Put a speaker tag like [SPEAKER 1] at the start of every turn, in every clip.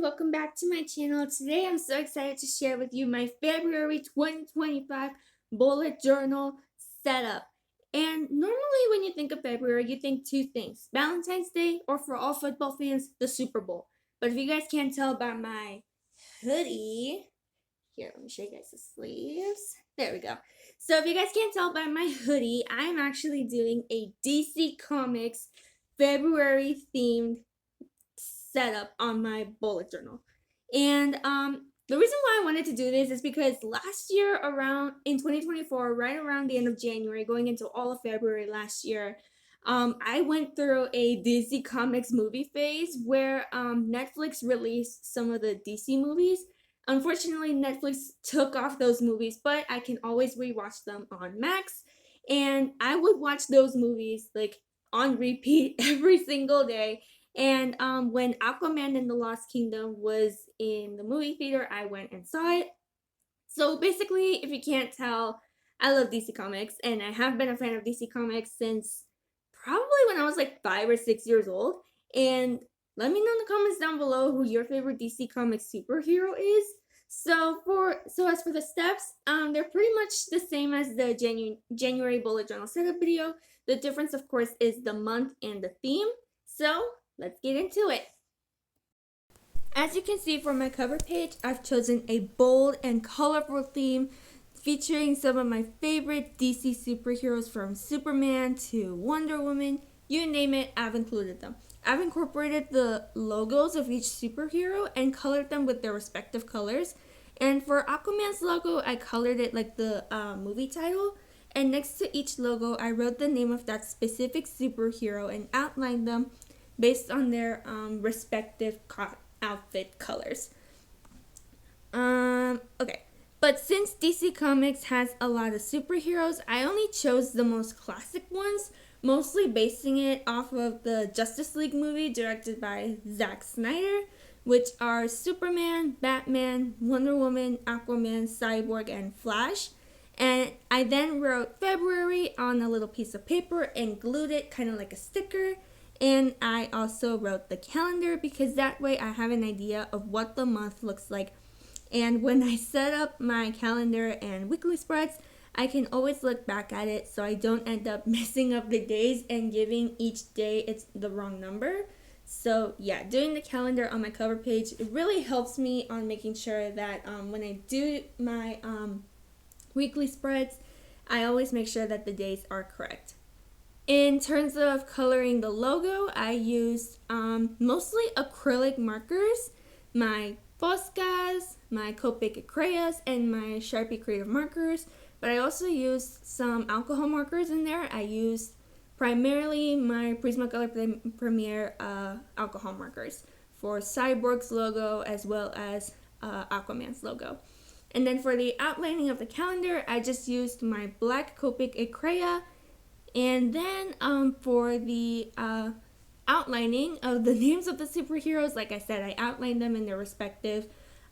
[SPEAKER 1] welcome back to my channel. Today I'm so excited to share with you my February 2025 bullet journal setup. And normally when you think of February, you think two things: Valentine's Day, or for all football fans, the Super Bowl. But if you guys can't tell by my hoodie, here, let me show you guys the sleeves. There we go. So if you guys can't tell by my hoodie, I'm actually doing a DC Comics February themed setup on my bullet journal. And the reason why I wanted to do this is because last year, around in 2024, right around the end of January, going into all of February last year, I went through a DC Comics movie phase where Netflix released some of the DC movies. Unfortunately, Netflix took off those movies, but I can always rewatch them on Max. And I would watch those movies like on repeat every single day. And when Aquaman and the Lost Kingdom was in the movie theater, I went and saw it. So basically, if you can't tell, I love DC Comics, and I have been a fan of DC Comics since probably when I was like 5 or 6 years old. And let me know in the comments down below who your favorite DC Comics superhero is. So as for the steps, they're pretty much the same as the January bullet journal setup video. The difference, of course, is the month and the theme. So let's get into it. As you can see from my cover page, I've chosen a bold and colorful theme featuring some of my favorite DC superheroes, from Superman to Wonder Woman. You name it, I've included them. I've incorporated the logos of each superhero and colored them with their respective colors. And for Aquaman's logo, I colored it like the movie title. And next to each logo, I wrote the name of that specific superhero and outlined them based on their respective outfit colors. Okay. But since DC Comics has a lot of superheroes, I only chose the most classic ones, mostly basing it off of the Justice League movie directed by Zack Snyder, which are Superman, Batman, Wonder Woman, Aquaman, Cyborg, and Flash. And I then wrote February on a little piece of paper and glued it kind of like a sticker. And I also wrote the calendar because that way I have an idea of what the month looks like. And when I set up my calendar and weekly spreads, I can always look back at it so I don't end up messing up the days and giving each day it's the wrong number. So yeah, doing the calendar on my cover page, it really helps me on making sure that when I do my weekly spreads, I always make sure that the days are correct. In terms of coloring the logo, I used mostly acrylic markers, my Poscas, my Copic crayons, and my Sharpie Creative markers, but I also used some alcohol markers in there. I used primarily my Prismacolor Premier alcohol markers for Cyborg's logo as well as Aquaman's logo. And then for the outlining of the calendar, I just used my black Copic crayon. And then for the outlining of the names of the superheroes, like I said, I outlined them in their respective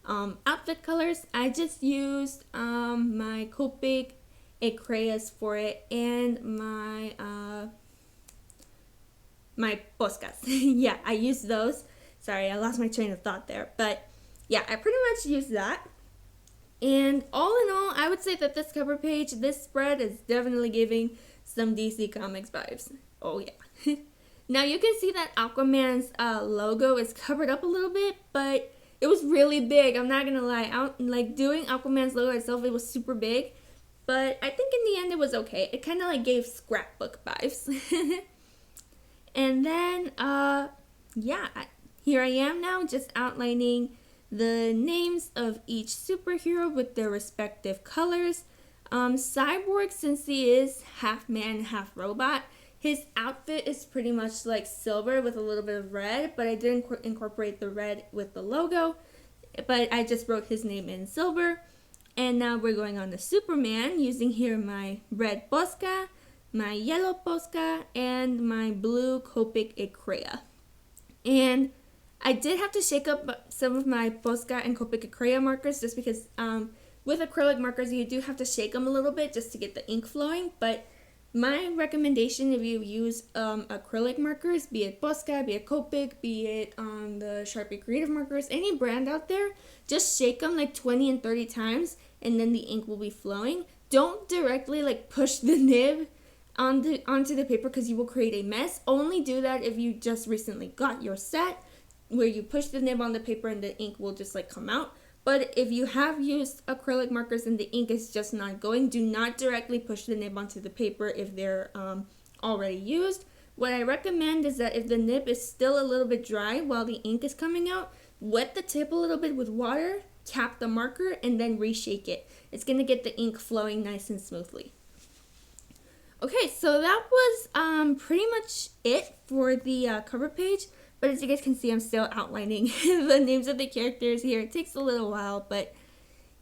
[SPEAKER 1] outfit colors. I just used my Copic crayons for it and my Poscas. Yeah, I used those. Sorry, I lost my train of thought there. But yeah, I pretty much used that. And all in all, I would say that this cover page, this spread is definitely giving some DC Comics vibes. Oh yeah. Now you can see that Aquaman's logo is covered up a little bit, but it was really big. I'm not gonna lie. Like doing Aquaman's logo itself, it was super big, but I think in the end it was okay. It kind of like gave scrapbook vibes. And then yeah, here I am now, just outlining the names of each superhero with their respective colors. Cyborg, since he is half man, half robot, his outfit is pretty much like silver with a little bit of red, but I didn't incorporate the red with the logo, but I just wrote his name in silver. And now we're going on to Superman, using here my red Posca, my yellow Posca, and my blue Copic crayon. And I did have to shake up some of my Posca and Copic crayon markers just because with acrylic markers you do have to shake them a little bit just to get the ink flowing, but My recommendation, if you use acrylic markers, be it Posca, be it Copic, be it the Sharpie Creative markers, any brand out there, just shake them like 20 and 30 times, and then the ink will be flowing. Don't directly like push the nib onto the paper because you will create a mess. Only do that if you just recently got your set, where you push the nib on the paper and the ink will just like come out. But if you have used acrylic markers and the ink is just not going, do not directly push the nib onto the paper if they're already used. What I recommend is that if the nib is still a little bit dry while the ink is coming out, wet the tip a little bit with water, tap the marker, and then reshake it. It's going to get the ink flowing nice and smoothly. Okay, so that was pretty much it for the cover page. But as you guys can see, I'm still outlining the names of the characters here. It takes a little while, but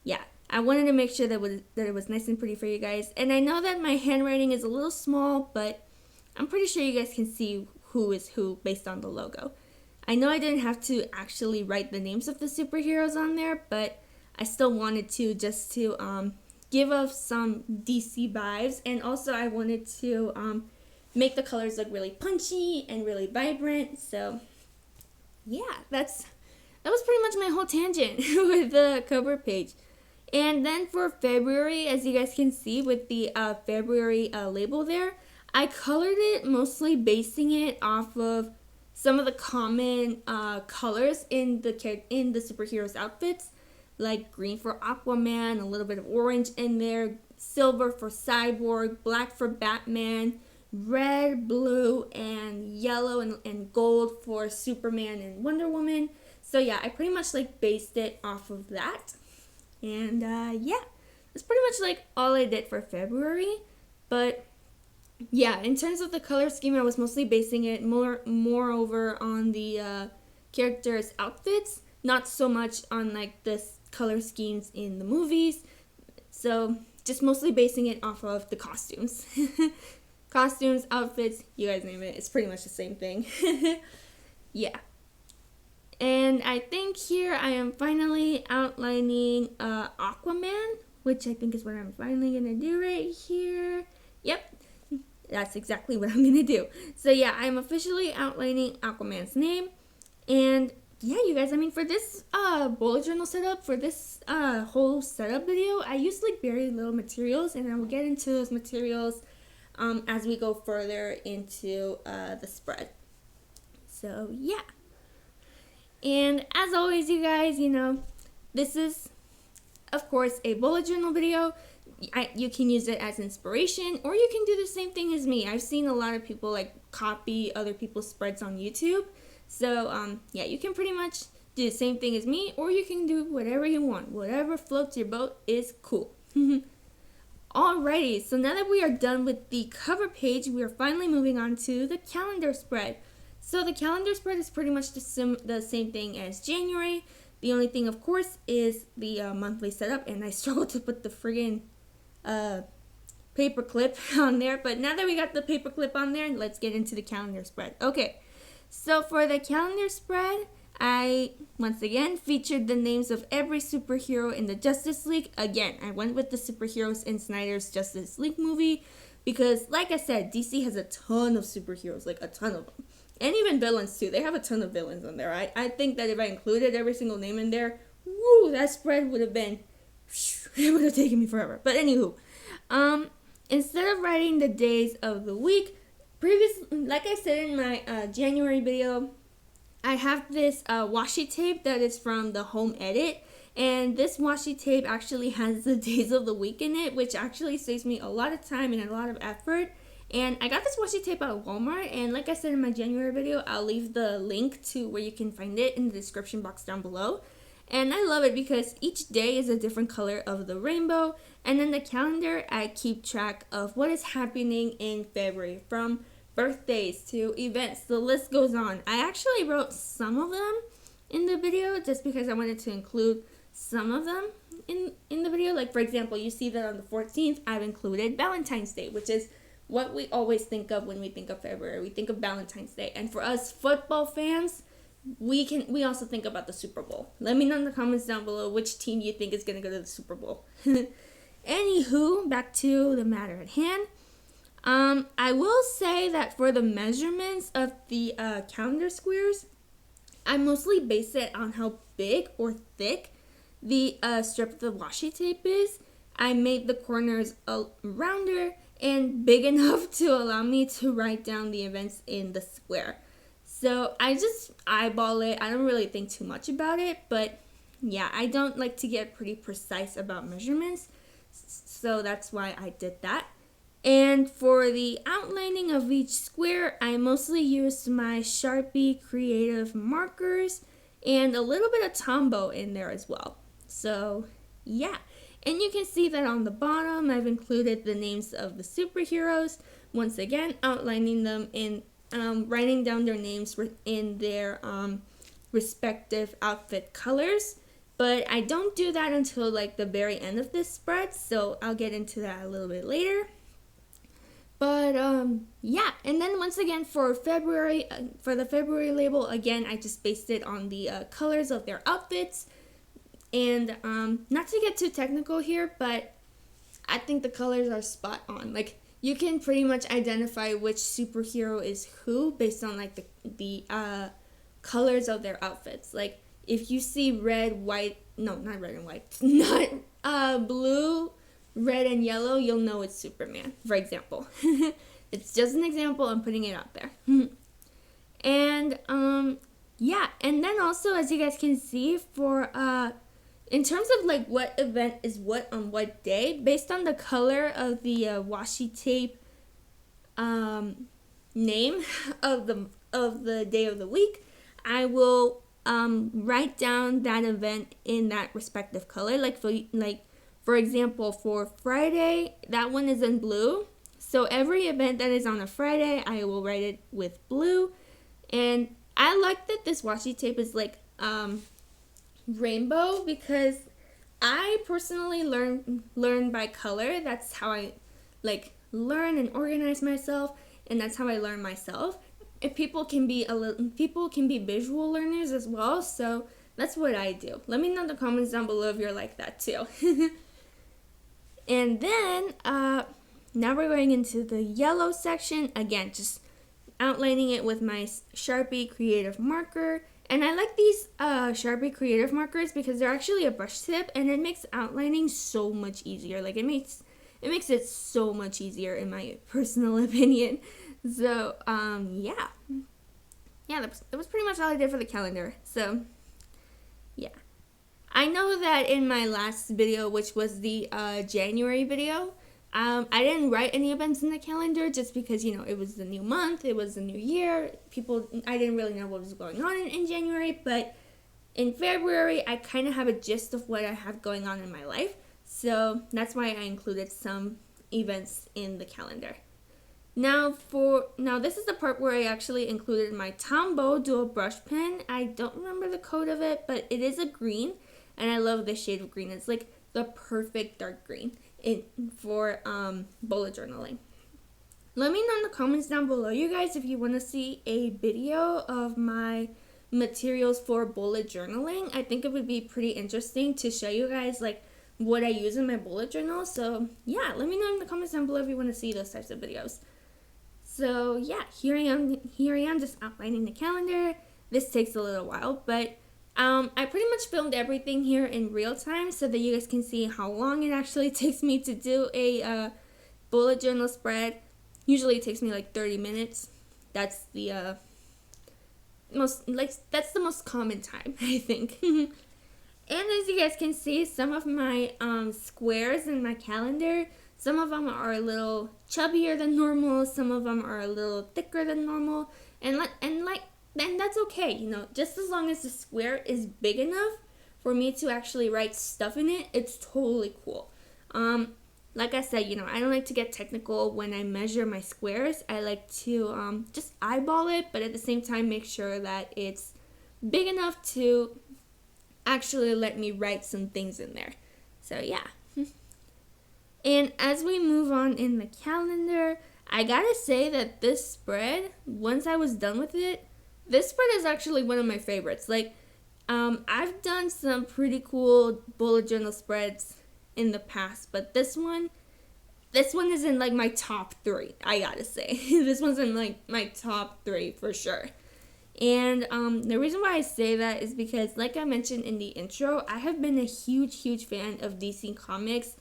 [SPEAKER 1] yeah, I wanted to make sure that it was nice and pretty for you guys. And I know that my handwriting is a little small, but I'm pretty sure you guys can see who is who based on the logo. I know I didn't have to actually write the names of the superheroes on there, but I still wanted to just to give off some DC vibes. And also I wanted to make the colors look really punchy and really vibrant. So yeah, that was pretty much my whole tangent with the cover page. And then for February, as you guys can see with the February label there, I colored it mostly basing it off of some of the common colors in the superheroes' outfits, like green for Aquaman, a little bit of orange in there, silver for Cyborg, black for Batman, red, blue, and yellow and gold for Superman and Wonder Woman. So yeah, I pretty much like based it off of that. And yeah, that's pretty much like all I did for February. But yeah, in terms of the color scheme, I was mostly basing it moreover on the characters' outfits, not so much on like the color schemes in the movies. So just mostly basing it off of the costumes. Costumes, outfits, you guys name it. It's pretty much the same thing. Yeah. And I think here I am finally outlining Aquaman, which I think is what I'm finally going to do right here. Yep. That's exactly what I'm going to do. So yeah, I'm officially outlining Aquaman's name. And yeah, you guys, I mean, for this bullet journal setup, for this whole setup video, I used like very little materials, and I will get into those materials as we go further into the spread. So yeah, and as always, you guys, you know, this is of course a bullet journal video. You can use it as inspiration, or you can do the same thing as me. I've seen a lot of people like copy other people's spreads on YouTube. So yeah, you can pretty much do the same thing as me, or you can do whatever you want. Whatever floats your boat is cool. Alrighty, so now that we are done with the cover page, we are finally moving on to the calendar spread. So the calendar spread is pretty much the same thing as January. The only thing, of course, is the monthly setup, and I struggled to put the friggin' paper clip on there. But now that we got the paper clip on there, let's get into the calendar spread. Okay, so for the calendar spread, I, once again, featured the names of every superhero in the Justice League. Again, I went with the superheroes in Snyder's Justice League movie because, like I said, DC has a ton of superheroes, like a ton of them. And even villains, too. They have a ton of villains on there. I think that if I included every single name in there, woo, that spread would have been, it would have taken me forever. But anywho, instead of writing the days of the week, like I said in my January video, I have this washi tape that is from the home edit, and this washi tape actually has the days of the week in it, which actually saves me a lot of time and a lot of effort. And I got this washi tape at Walmart, and like I said in my January video, I'll leave the link to where you can find it in the description box down below. And I love it because each day is a different color of the rainbow, and in the calendar I keep track of what is happening in February, from birthdays to events, the list goes on. I actually wrote some of them in the video just because I wanted to include some of them in the video. Like, for example, you see that on the 14th I've included Valentine's Day, which is what we always think of when we think of February. We think of Valentine's Day. And for us football fans, we also think about the Super Bowl. Let me know in the comments down below which team you think is going to go to the Super Bowl. Anywho, back to the matter at hand. I will say that for the measurements of the calendar squares, I mostly base it on how big or thick the strip of the washi tape is. I made the corners rounder and big enough to allow me to write down the events in the square. So I just eyeball it. I don't really think too much about it, but yeah, I don't like to get pretty precise about measurements. So that's why I did that. And for the outlining of each square, I mostly used my Sharpie creative markers and a little bit of Tombow in there as well. So yeah, and you can see that on the bottom I've included the names of the superheroes, once again outlining them in writing down their names in their respective outfit colors. But I don't do that until like the very end of this spread, so I'll get into that a little bit later. But yeah, and then once again for February, for the February label, again I just based it on the colors of their outfits. And not to get too technical here, but I think the colors are spot on. Like, you can pretty much identify which superhero is who based on like the colors of their outfits. Like, if you see red, white, no, not red and white, not blue, red and yellow, you'll know it's Superman, for example. It's just an example, I'm putting it out there. And yeah, and then also, as you guys can see, for in terms of like what event is what on what day, based on the color of the washi tape name of the day of the week, I will write down that event in that respective color. For example, for Friday, that one is in blue. So every event that is on a Friday, I will write it with blue. And I like that this washi tape is like rainbow, because I personally learn by color. That's how I like learn and organize myself, and that's how I learn myself. And people can be visual learners as well, so that's what I do. Let me know in the comments down below if you're like that too. And then now we're going into the yellow section. Again, just outlining it with my Sharpie creative marker. And I like these Sharpie creative markers because they're actually a brush tip, and it makes outlining so much easier. Like, it makes it so much easier in my personal opinion. So yeah, that was pretty much all I did for the calendar. So yeah, I know that in my last video, which was the January video, I didn't write any events in the calendar just because, you know, it was the new month, it was the new year. I didn't really know what was going on in January, but in February, I kind of have a gist of what I have going on in my life. So that's why I included some events in the calendar. Now this is the part where I actually included my Tombow dual brush pen. I don't remember the code of it, but it is a green, and I love this shade of green. It's like the perfect dark green for bullet journaling. Let me know in the comments down below, you guys, if you want to see a video of my materials for bullet journaling. I think it would be pretty interesting to show you guys like what I use in my bullet journal. So yeah, let me know in the comments down below if you want to see those types of videos. So yeah, here I am just outlining the calendar. This takes a little while, but I pretty much filmed everything here in real time so that you guys can see how long it actually takes me to do a bullet journal spread. Usually it takes me like 30 minutes. That's the most common time, I think. And as you guys can see, some of my squares in my calendar, some of them are a little chubbier than normal, some of them are a little thicker than normal, and that's okay, you know, just as long as the square is big enough for me to actually write stuff in it, it's totally cool. Like I said, you know, I don't like to get technical when I measure my squares. I like to just eyeball it, but at the same time make sure that it's big enough to actually let me write some things in there. So yeah. And as we move on in the calendar, I gotta say that this spread, once I was done with it, this spread is actually one of my favorites. Like, I've done some pretty cool bullet journal spreads in the past, but this one, this one is in like my top 3, I gotta say. This one's in like my top 3 for sure. And the reason why I say that is because, like I mentioned in the intro, I have been a huge fan of DC Comics,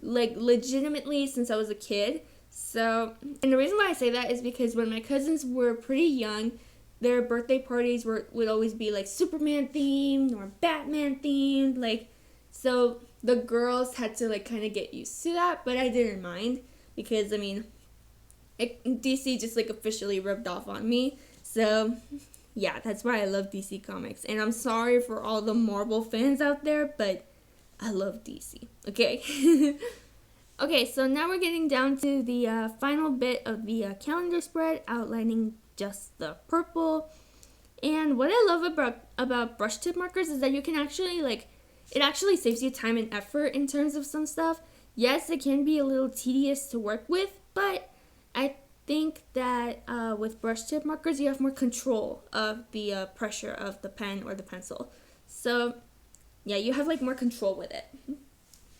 [SPEAKER 1] like legitimately since I was a kid. So, and the reason why I say that is because when my cousins were pretty young, their birthday parties would always be like Superman themed or Batman themed, like, so the girls had to like kind of get used to that, but I didn't mind because, I mean, DC just like officially rubbed off on me. So yeah, that's why I love DC Comics. And I'm sorry for all the Marvel fans out there, but I love DC. Okay. Okay, so now we're getting down to the final bit of the calendar spread, outlining just the purple. And what I love about brush tip markers is that you can actually, like, it actually saves you time and effort in terms of some stuff. Yes, it can be a little tedious to work with, but I think that with brush tip markers, you have more control of the pressure of the pen or the pencil. So yeah, you have like more control with it.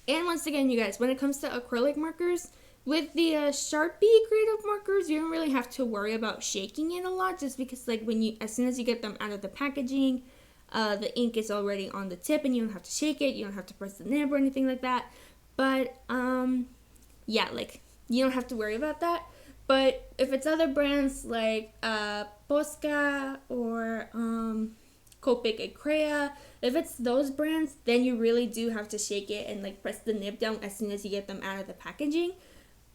[SPEAKER 1] And once again, you guys, when it comes to acrylic markers, with the Sharpie creative markers, you don't really have to worry about shaking it a lot, just because like as soon as you get them out of the packaging, the ink is already on the tip and you don't have to shake it, you don't have to press the nib or anything like that. But yeah, like you don't have to worry about that. But if it's other brands like Posca or Copic and Crea, if it's those brands, then you really do have to shake it and like press the nib down as soon as you get them out of the packaging.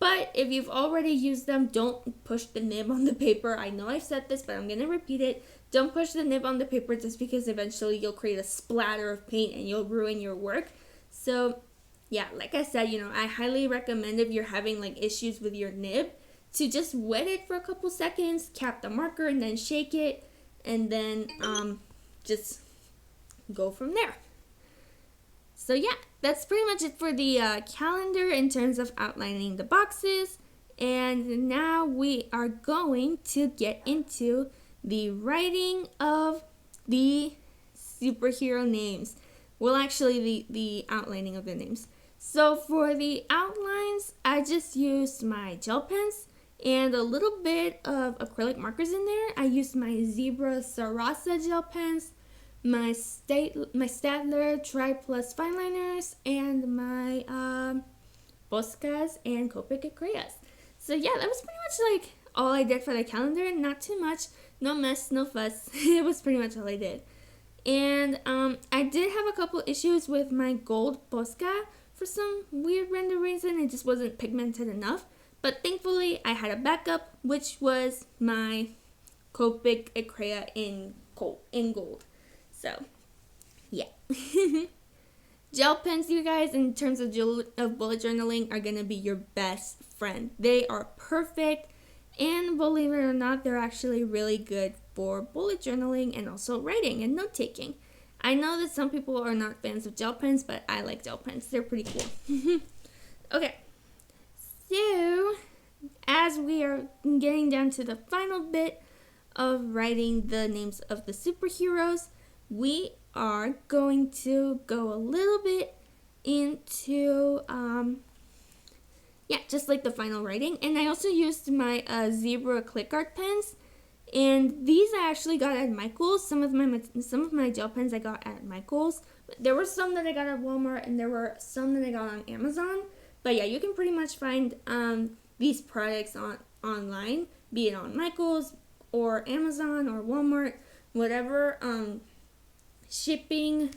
[SPEAKER 1] But if you've already used them, don't push the nib on the paper. I know I've said this, but I'm going to repeat it. Don't push the nib on the paper just because eventually you'll create a splatter of paint and you'll ruin your work. So yeah, like I said, I highly recommend if you're having like issues with your nib to just wet it for a couple seconds, cap the marker, and then shake it, and then just go from there. So yeah, that's pretty much it for the calendar in terms of outlining the boxes. And now we are going to get into the writing of the superhero names. Well, actually, the outlining of the names. So for the outlines, I just used my gel pens and a little bit of acrylic markers in there. I used my Zebra Sarasa gel pens, my Staedtler Tri Plus fine liners, and my Poscas and Copic and Creas. So yeah, that was pretty much like all I did for the calendar. Not too much, no mess, no fuss. It was pretty much all I did. And I did have a couple issues with my gold Posca. For some weird random reason, it just wasn't pigmented enough. But thankfully, I had a backup, which was my Copic and Crea in gold. So, yeah. Gel pens, you guys, in terms of bullet journaling, are going to be your best friend. They are perfect, and believe it or not, they're actually really good for bullet journaling and also writing and note-taking. I know that some people are not fans of gel pens, but I like gel pens. They're pretty cool. Okay. So, as we are getting down to the final bit of writing the names of the superheroes, we are going to go a little bit into, just like the final writing. And I also used my Zebra click art pens. And these I actually got at Michael's. Some of my gel pens I got at Michael's. But there were some that I got at Walmart, and there were some that I got on Amazon. But yeah, you can pretty much find these products online, be it on Michael's or Amazon or Walmart, whatever shipping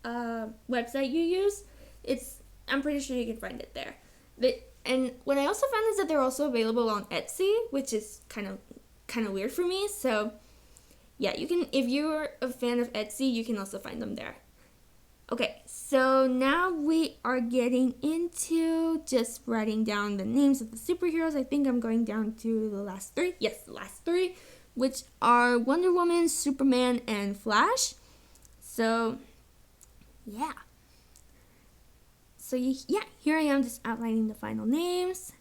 [SPEAKER 1] website you use. I'm pretty sure you can find it there. And what I also found is that they're also available on Etsy, which is kind of weird for me. So yeah, you can, if you're a fan of Etsy, you can also find them there. Okay, so now we are getting into just writing down the names of the superheroes. I think I'm going down to the last 3. Yes, the last 3, which are Wonder Woman, Superman, and Flash. So yeah. So yeah, here I am just outlining the final names.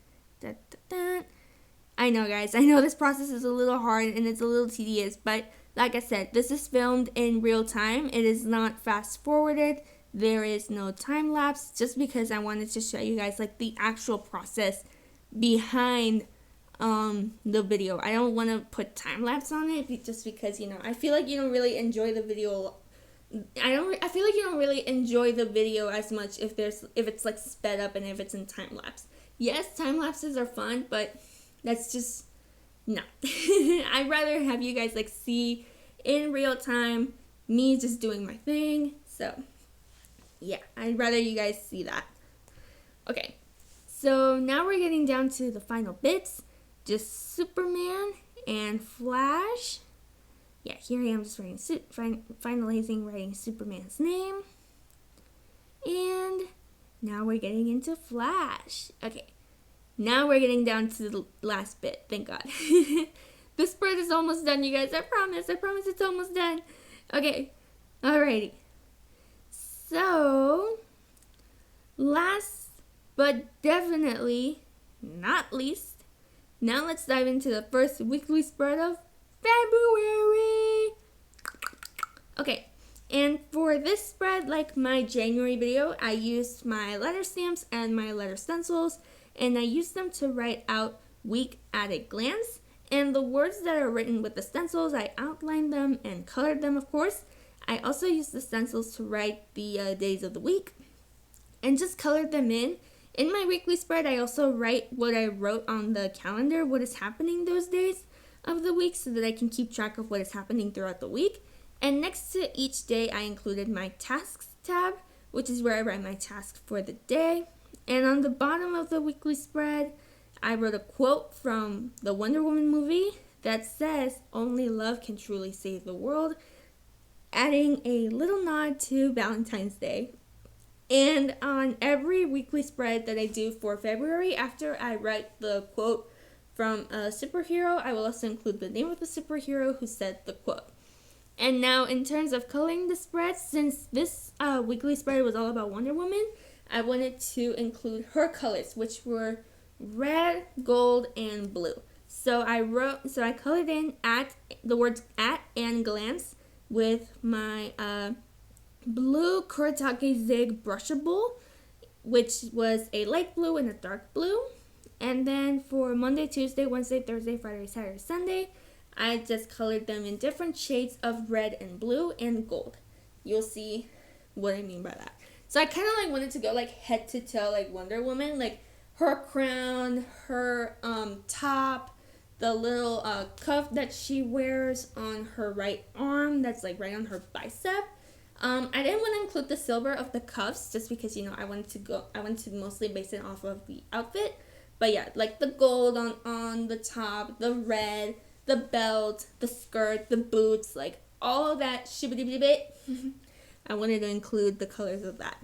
[SPEAKER 1] I know, guys, I know this process is a little hard and it's a little tedious, but like I said, this is filmed in real time. It is not fast forwarded. there is no time lapse, just because I wanted to show you guys like the actual process behind the video. I don't want to put time lapse on it just because, you know, I feel like you don't really enjoy the video. I feel like you don't really enjoy the video as much if it's like sped up and if it's in time lapse. Yes, time lapses are fun, but that's just no. I'd rather have you guys like see in real time me just doing my thing. So yeah, I'd rather you guys see that. Okay, so now we're getting down to the final bits. Just Superman and Flash. Yeah, here I am just finalizing writing Superman's name. And now we're getting into Flash. Okay, now we're getting down to the last bit, thank God. The spread is almost done, you guys. I promise it's almost done. Okay, alrighty. So, last but definitely not least, now let's dive into the first weekly spread of February. Okay, and for this spread, like my January video, I used my letter stamps and my letter stencils, and I used them to write out week at a glance. And the words that are written with the stencils, I outlined them and colored them, of course. I also used the stencils to write the days of the week and just colored them in. In my weekly spread, I also write what I wrote on the calendar, what is happening those days of the week, so that I can keep track of what is happening throughout the week. And next to each day, I included my tasks tab, which is where I write my tasks for the day. And on the bottom of the weekly spread, I wrote a quote from the Wonder Woman movie that says, "Only love can truly save the world," adding a little nod to Valentine's Day. And on every weekly spread that I do for February, after I write the quote from a superhero, I will also include the name of the superhero who said the quote. And now in terms of coloring the spread, since this weekly spread was all about Wonder Woman, I wanted to include her colors, which were red, gold, and blue. So I colored in at the words "at" and "glance" with my blue Kuretake Zig brushable, which was a light blue and a dark blue. And then for Monday, Tuesday, Wednesday, Thursday, Friday, Saturday, Sunday, I just colored them in different shades of red and blue and gold. You'll see what I mean by that. So I kind of like wanted to go like head to toe like Wonder Woman, like her crown, her top, the little cuff that she wears on her right arm that's like right on her bicep. I didn't want to include the silver of the cuffs just because, you know, I wanted to mostly base it off of the outfit. But yeah, like the gold on the top, the red, the belt, the skirt, the boots, like all that shibbity bit. I wanted to include the colors of that.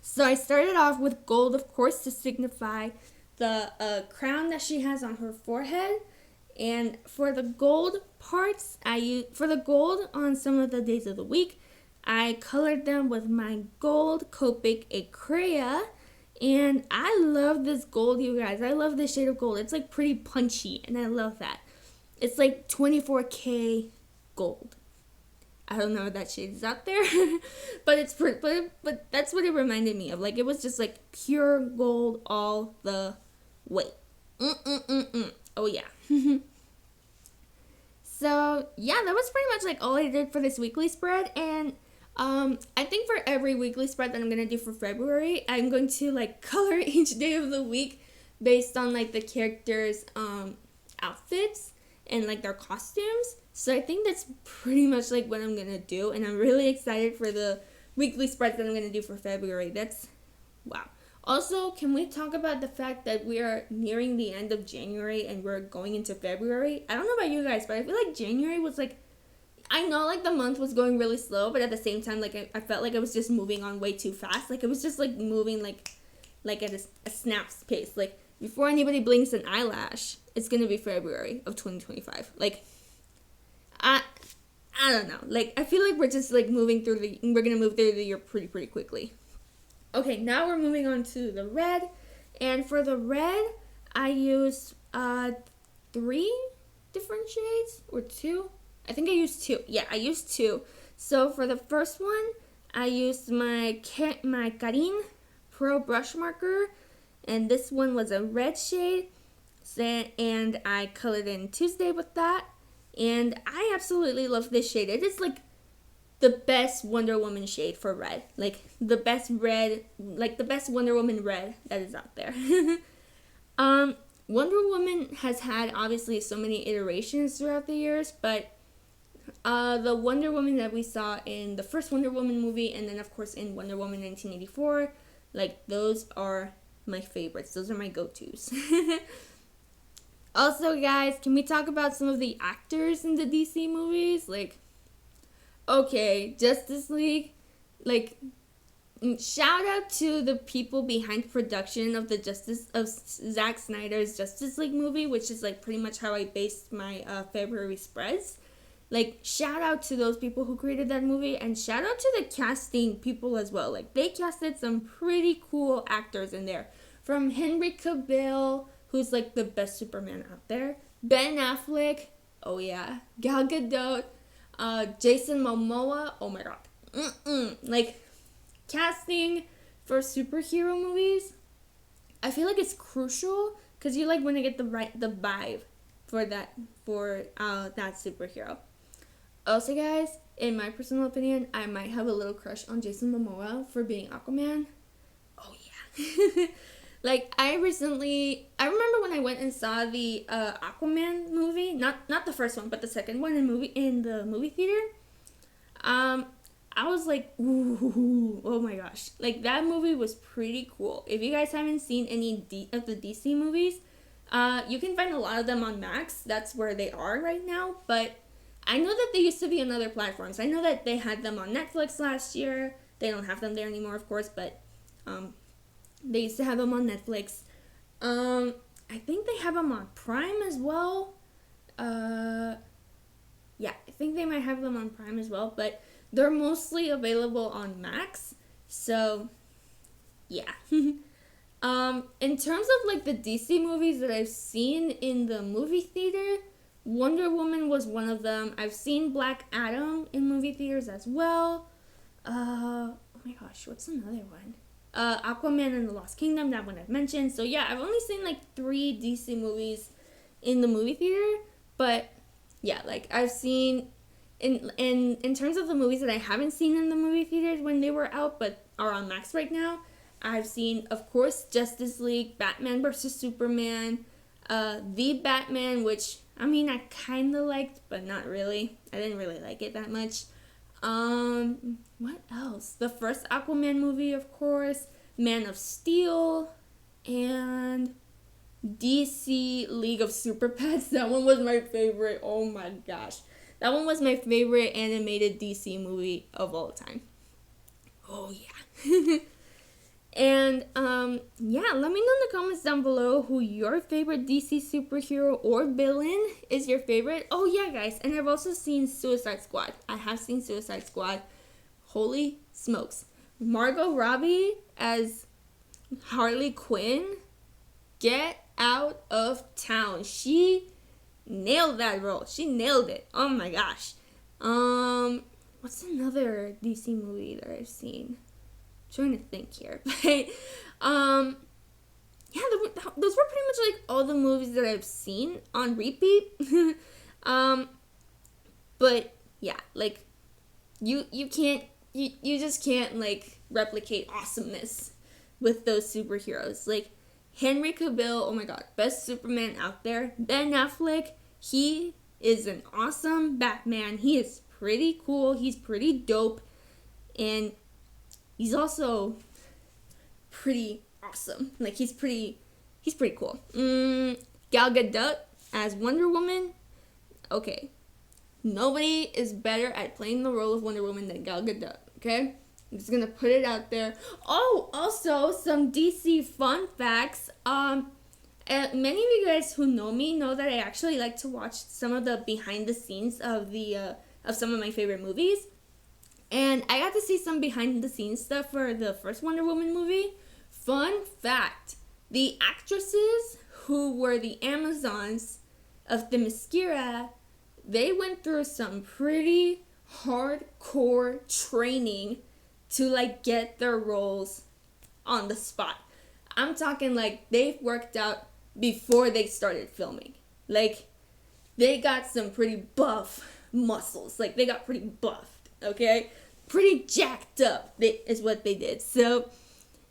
[SPEAKER 1] So I started off with gold, of course, to signify the crown that she has on her forehead. And for the gold parts, for the gold on some of the days of the week, I colored them with my gold Copic Ecrea. And I love this gold, you guys. I love this shade of gold. It's like pretty punchy, and I love that. It's like 24K gold. I don't know if that shade is out there, but it's pretty, but that's what it reminded me of. Like, it was just like pure gold all the way. Oh yeah. So yeah, that was pretty much like all I did for this weekly spread. And I think for every weekly spread that I'm gonna do for February, I'm going to like color each day of the week based on like the characters' outfits and like their costumes. So I think that's pretty much like what I'm gonna do, and I'm really excited for the weekly spreads that I'm gonna do for February. That's wow. Also, can we talk about the fact that we are nearing the end of January and we're going into February? I don't know about you guys, but I feel like January was like, I know like the month was going really slow, but at the same time, like I felt like I was just moving on way too fast. Like it was just like moving like at a snap's pace. Like before anybody blinks an eyelash, it's gonna be February of 2025. Like I don't know. Like I feel like we're just like we're gonna move through the year pretty quickly. Okay, now we're moving on to the red, and for the red, I used 3 different shades or 2. I think I used 2. Yeah, I used 2. So for the first one, I used my Karin Pro brush marker, and this one was a red shade, and I colored in Tuesday with that, and I absolutely love this shade. It is like the best Wonder Woman shade for red, like the best red, like the best Wonder Woman red that is out there. Wonder Woman has had obviously so many iterations throughout the years, but the Wonder Woman that we saw in the first Wonder Woman movie, and then of course in Wonder Woman 1984, like those are my favorites. Those are my go-tos. Also, guys, can we talk about some of the actors in the DC movies? Like, okay, Justice League, like, shout out to the people behind production of Zack Snyder's Justice League movie, which is like pretty much how I based my February spreads. Like, shout out to those people who created that movie, and shout out to the casting people as well. Like, they casted some pretty cool actors in there. From Henry Cavill, who's like the best Superman out there, Ben Affleck, oh yeah, Gal Gadot, Jason Momoa, oh my god. Like, casting for superhero movies, I feel like it's crucial because you like want to get the vibe for that superhero. Also, guys, in my personal opinion, I might have a little crush on Jason Momoa for being Aquaman. Oh yeah. Like, I remember when I went and saw the Aquaman movie, not the first one, but the second one in the movie theater. I was like, ooh, oh my gosh. Like, that movie was pretty cool. If you guys haven't seen any of the DC movies, you can find a lot of them on Max. That's where they are right now. But I know that they used to be on other platforms. I know that they had them on Netflix last year. They don't have them there anymore, of course, but they used to have them on Netflix. I think they have them on Prime as well. Yeah, I think they might have them on Prime as well, but they're mostly available on Max. So, yeah. In terms of like the DC movies that I've seen in the movie theater, Wonder Woman was one of them. I've seen Black Adam in movie theaters as well. Oh my gosh, what's another one? Aquaman and the Lost Kingdom, that one I've mentioned. So yeah, I've only seen like 3 DC movies in the movie theater, but yeah, like I've seen in terms of the movies that I haven't seen in the movie theaters when they were out but are on Max right now, I've seen, of course, Justice League, Batman vs. Superman, The Batman, which, I mean, I kind of liked, but not really. I didn't really like it that much. What else? The first Aquaman movie, of course, Man of Steel, and DC League of Super Pets. That one was my favorite. Oh my gosh. That one was my favorite animated DC movie of all time. Oh yeah. And yeah, let me know in the comments down below who your favorite DC superhero or villain is your favorite. Oh yeah, guys, and I've also seen Suicide Squad. I have seen Suicide Squad. Holy smokes. Margot Robbie as Harley Quinn, get out of town. She nailed that role. She nailed it. Oh my gosh. What's another DC movie that I've seen? Trying to think here, but yeah, those were pretty much like all the movies that I've seen on repeat. But yeah, like you just can't like replicate awesomeness with those superheroes. Like Henry Cavill, oh my god, best Superman out there. Ben Affleck, he is an awesome Batman. He is pretty cool. He's pretty dope, and he's also pretty awesome. Like, he's pretty cool. Gal Gadot as Wonder Woman. Okay. Nobody is better at playing the role of Wonder Woman than Gal Gadot. Okay? I'm just gonna put it out there. Oh, also, some DC fun facts. Many of you guys who know me know that I actually like to watch some of the behind the scenes of of some of my favorite movies. And I got to see some behind the scenes stuff for the first Wonder Woman movie. Fun fact, the actresses who were the Amazons of Themyscira, they went through some pretty hardcore training to like get their roles on the spot. I'm talking like they've worked out before they started filming. Like they got some pretty buff muscles. Like they got pretty buffed, okay? Pretty jacked up is what they did. So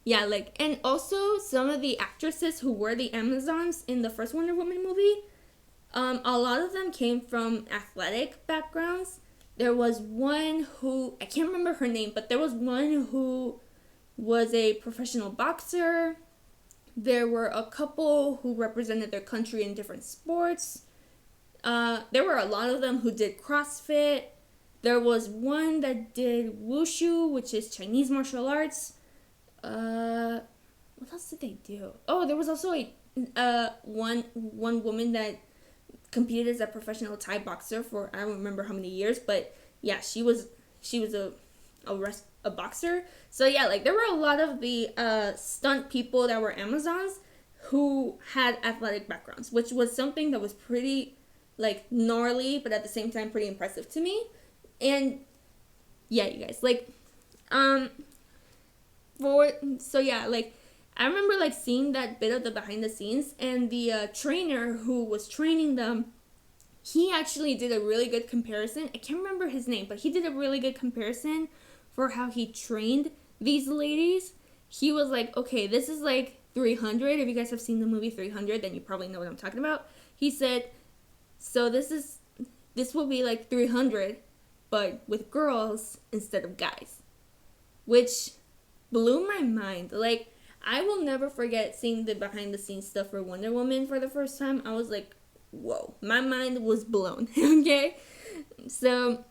[SPEAKER 1] yeah, like, and also some of the actresses who were the Amazons in the first Wonder Woman movie, a lot of them came from athletic backgrounds. There was one who, I can't remember her name, but there was one who was a professional boxer. There were a couple who represented their country in different sports. There were a lot of them who did CrossFit. There was one that did Wushu, which is Chinese martial arts. What else did they do? Oh, there was also one woman that competed as a professional Thai boxer for I don't remember how many years, but yeah, she was a boxer. So yeah, like there were a lot of the stunt people that were Amazons who had athletic backgrounds, which was something that was pretty like gnarly, but at the same time pretty impressive to me. And yeah, you guys, like so yeah, like I remember like seeing that bit of the behind the scenes, and the trainer who was training them, he actually did a really good comparison. I can't remember his name, but he did a really good comparison for how he trained these ladies. He was like, okay, this is like 300. If you guys have seen the movie 300, then you probably know what I'm talking about. He said, so this will be like 300, but with girls instead of guys, which blew my mind. Like, I will never forget seeing the behind the scenes stuff for Wonder Woman for the first time. I was like, whoa, my mind was blown. Okay, so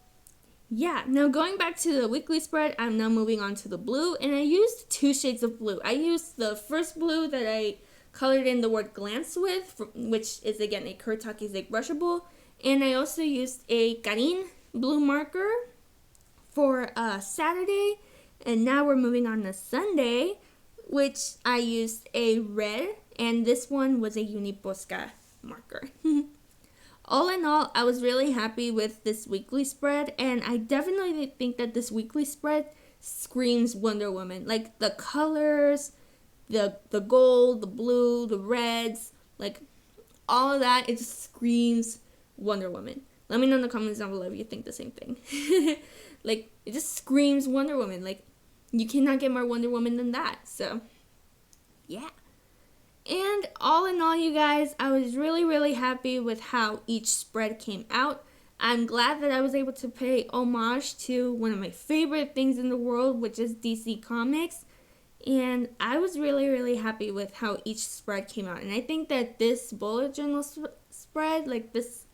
[SPEAKER 1] yeah, now going back to the weekly spread, I'm now moving on to the blue, and I used 2 shades of blue. I used the first blue that I colored in the word glance with, which is again a Kurtaki Zig brushable, and I also used a Karin blue marker for Saturday, and now we're moving on to Sunday, which I used a red, and this one was a Uniposca marker. All in all, I was really happy with this weekly spread, and I definitely think that this weekly spread screams Wonder Woman. Like the colors, the gold, the blue, the reds, like all of that, it just screams Wonder Woman. Let me know in the comments down below if you think the same thing. Like, it just screams Wonder Woman. Like, you cannot get more Wonder Woman than that. So, yeah. And all in all, you guys, I was really, really happy with how each spread came out. I'm glad that I was able to pay homage to one of my favorite things in the world, which is DC Comics. And I was really, really happy with how each spread came out. And I think that this bullet journal spread, like this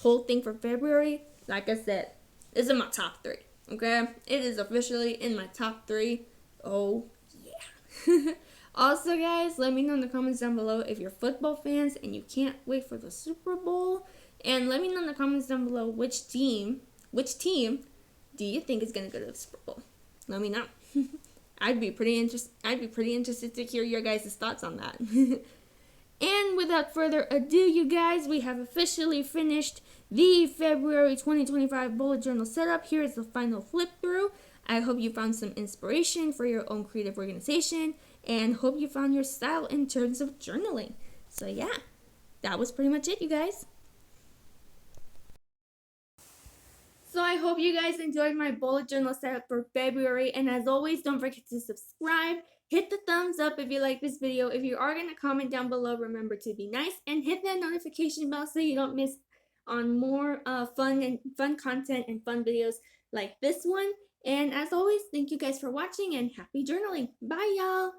[SPEAKER 1] whole thing for February, like I said, is in my top 3. Okay? It is officially in my top 3. Oh, yeah. Also, guys, let me know in the comments down below if you're football fans and you can't wait for the Super Bowl. And let me know in the comments down below which team do you think is going to go to the Super Bowl? Let me know. I'd be pretty interested to hear your guys' thoughts on that. And without further ado, you guys, we have officially finished the February 2025 bullet journal setup. Here is the final flip through. I hope you found some inspiration for your own creative organization, and hope you found your style in terms of journaling. So yeah, that was pretty much it, you guys. So I hope you guys enjoyed my bullet journal setup for February, and as always, don't forget to subscribe, hit the thumbs up if you like this video. If you are going to comment down below, remember to be nice, and hit that notification bell so you don't miss on more fun content and fun videos like this one. And as always, thank you guys for watching, and happy journaling. Bye, y'all.